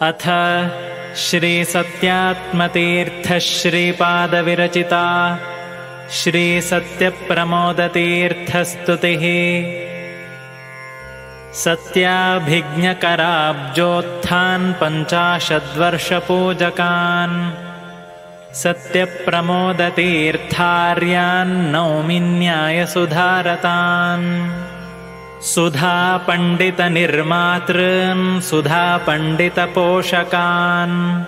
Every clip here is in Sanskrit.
अथ श्रीसत्यात्मतीर्थश्रीपादविरचिता श्रीसत्यप्रमोदतीर्थस्तुतिः। सत्याभिज्ञकराब्जोत्थान् 50 सत्यप्रमोदतीर्थार्यान् नौमि न्यायसुधारतान्। सुधापण्डितनिर्मातॄन् सुधापण्डितपोषकान्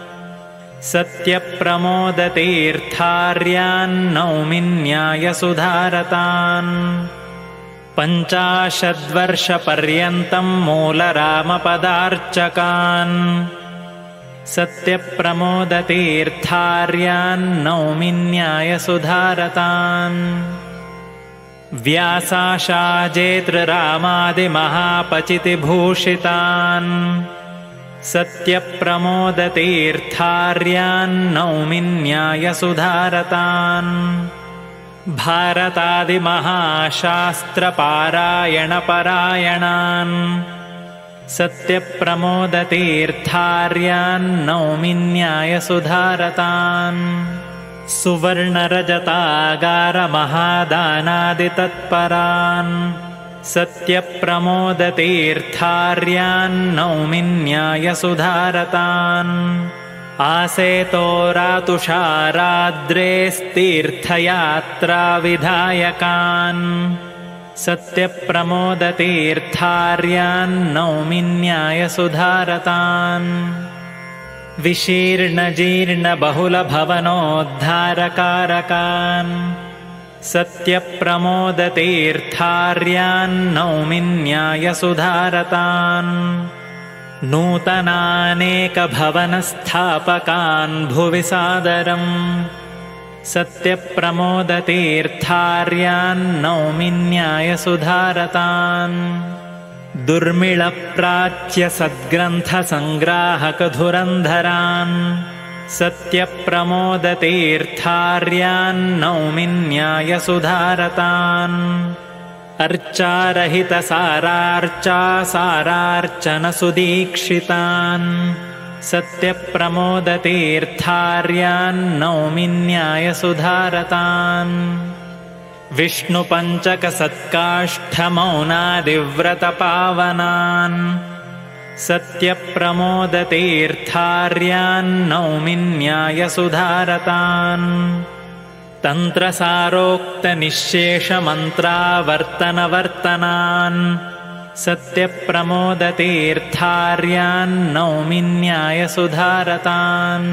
सत्यप्रमोदतीर्थार्यान् नौमि न्यायसुधारतान्। 50 वर्षपर्यन्तं मूलरामपदार्चकान् सत्यप्रमोदतीर्थार्यान् नौमि न्यायसुधारतान्। व्यासाशाजेतृरामादिमहापचितिभूषितान् सत्यप्रमोदतीर्थार्यान् नौमि न्यायसुधारतान्। भारतादिमहाशास्त्रपारायणपरायणान् सत्यप्रमोदतीर्थार्यान् नौमि न्यायसुधारतान्। सुवर्णरजतागारमहादानादितत्परान् सत्यप्रमोदतीर्थार्यान् नौमि न्यायसुधारतान्। आसेतोरातुषाराद्रेस्तीर्थयात्राविधायकान् सत्यप्रमोदतीर्थार्यान् नौमि न्यायसुधारतान्। विशीर्णजीर्णबहुलभवनोद्धारकारकान् सत्यप्रमोदतीर्थार्यान् नौमि न्यायसुधारतान्। नूतनानेकभवनस्थापकान् भुवि सादरम् सत्यप्रमोदतीर्थार्यान् नौमि न्यायसुधारतान्। दुर्मिळप्राच्यसद्ग्रन्थसङ्ग्राहकधुरन्धरान् सत्यप्रमोदतीर्थार्यान् नौमि न्यायसुधारतान्। अर्चारहितसारार्चासारार्चनसुदीक्षितान् सत्यप्रमोदतीर्थार्यान् नौमि न्यायसुधारतान्। विष्णुपञ्चकसत्काष्ठमौनादिव्रतपावनान् सत्यप्रमोदतीर्थार्यान् नौमि न्यायसुधारतान्। तन्त्रसारोक्तनिःशेषमन्त्रावर्तनवर्तनान् सत्यप्रमोदतीर्थार्यान् नौमि न्यायसुधारतान्।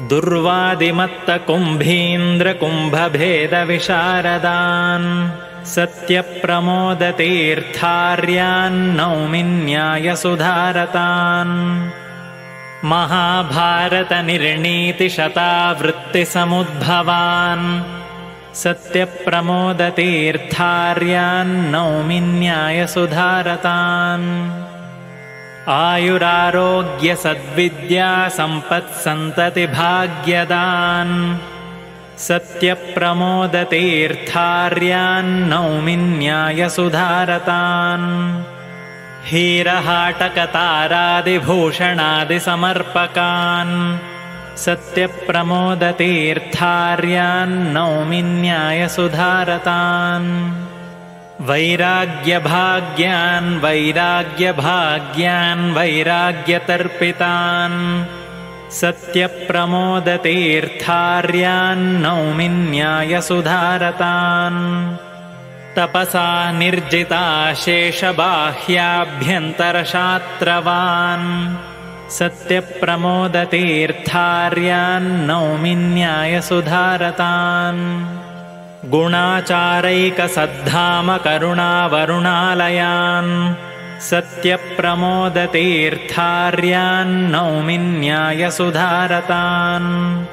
दुर्वादिमत्तकुम्भीन्द्रकुम्भभेदविशारदान् सत्यप्रमोदतीर्थार्यान् नौमि न्यायसुधारतान्। महाभारतनिर्णीतिशतावृत्तिसमुद्भवान् सत्यप्रमोदतीर्थार्यान् नौमि न्यायसुधारतान्। आयुरारोग्यसद्विद्यासम्पत्सन्ततिभाग्यदान् सत्यप्रमोदतीर्थार्यान् नौमि न्यायसुधारतान्। हीरहाटकतारादिभूषणादिसमर्पकान् सत्यप्रमोदतीर्थार्यान् नौमि न्यायसुधारतान्। वैराग्यभाग्यान् वैराग्यतर्पितान् सत्यप्रमोदतीर्थार्यान् नौमि न्यायसुधारतान्। तपसा निर्जिताशेषबाह्याभ्यन्तरशात्रवान् सत्यप्रमोदतीर्थार्यान् नौमि न्यायसुधारतान्। गुणाचारैकसद्धामकरुणावरुणालयान् सत्यप्रमोदतीर्थार्यान् नौमि न्यायसुधारतान्।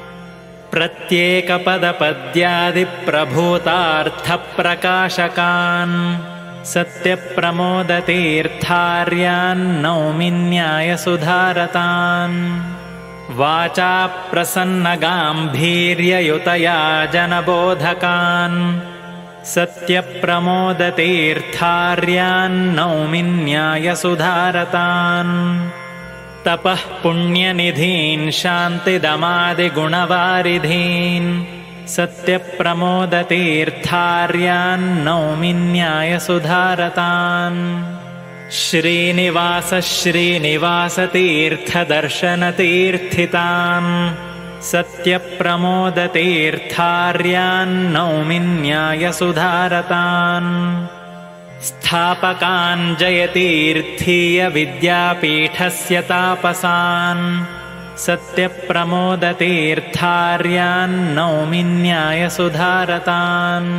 प्रत्येकपदपद्यादिप्रभूतार्थप्रकाशकान् सत्यप्रमोदतीर्थार्यान् नौमि न्यायसुधारतान्। वाचा प्रसन्नगाम्भीर्ययुतया जनबोधकान् सत्यप्रमोदतीर्थार्यान् नौमि न्यायसुधारतान्। तपः पुण्यनिधीन् शान्तिदमादिगुणवारिधीन् सत्यप्रमोदतीर्थार्यान् नौमि न्यायसुधारतान्। श्रीनिवासः श्रीनिवासतीर्थदर्शनतीर्थितान् सत्यप्रमोदतीर्थार्यान् नौमि न्यायसुधारतान्। स्थापकान् जयतीर्थीयविद्यापीठस्य तापसान् सत्यप्रमोदतीर्थार्यान् नौमि न्यायसुधारतान्।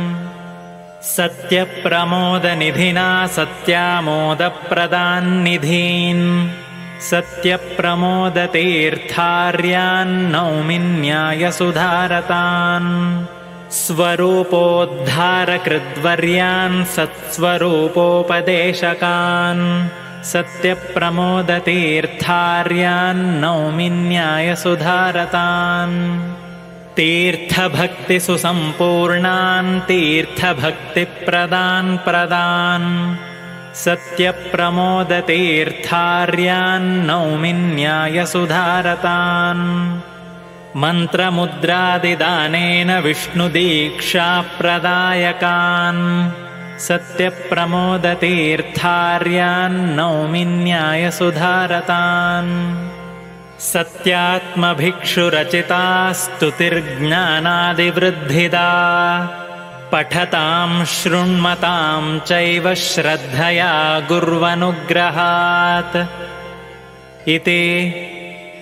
सत्यप्रमोदनिधिना सत्यामोदप्रदान्निधीन् सत्यप्रमोदतीर्थार्यान् नौमि न्यायसुधारतान्। स्वरूपोद्धारकृद्वर्यान् सत्स्वरूपोपदेशकान् सत्यप्रमोदतीर्थार्यान् नौमि न्यायसुधारतान्। तीर्थभक्तिसुसम्पूर्णान् तीर्थभक्तिप्रदान् प्रदान् सत्यप्रमोदतीर्थार्यान् नौमि न्यायसुधारतान्। मन्त्रमुद्रादिदानेन विष्णुदीक्षाप्रदायकान् सत्यप्रमोदतीर्थार्यान् नौमि न्यायसुधारतान्। सत्यात्मभिक्षुरचिता स्तुतिर्ज्ञानादिवृद्धिदा पठतां शृण्मतां चैव श्रद्धया गुर्वनुग्रहात्। इति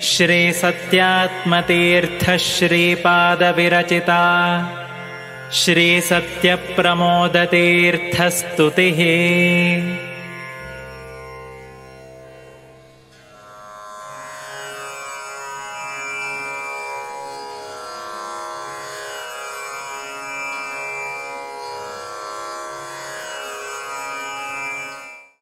श्रीसत्यात्मतीर्थश्रीपादविरचिता श्रीसत्यप्रमोदतीर्थस्तुतिः।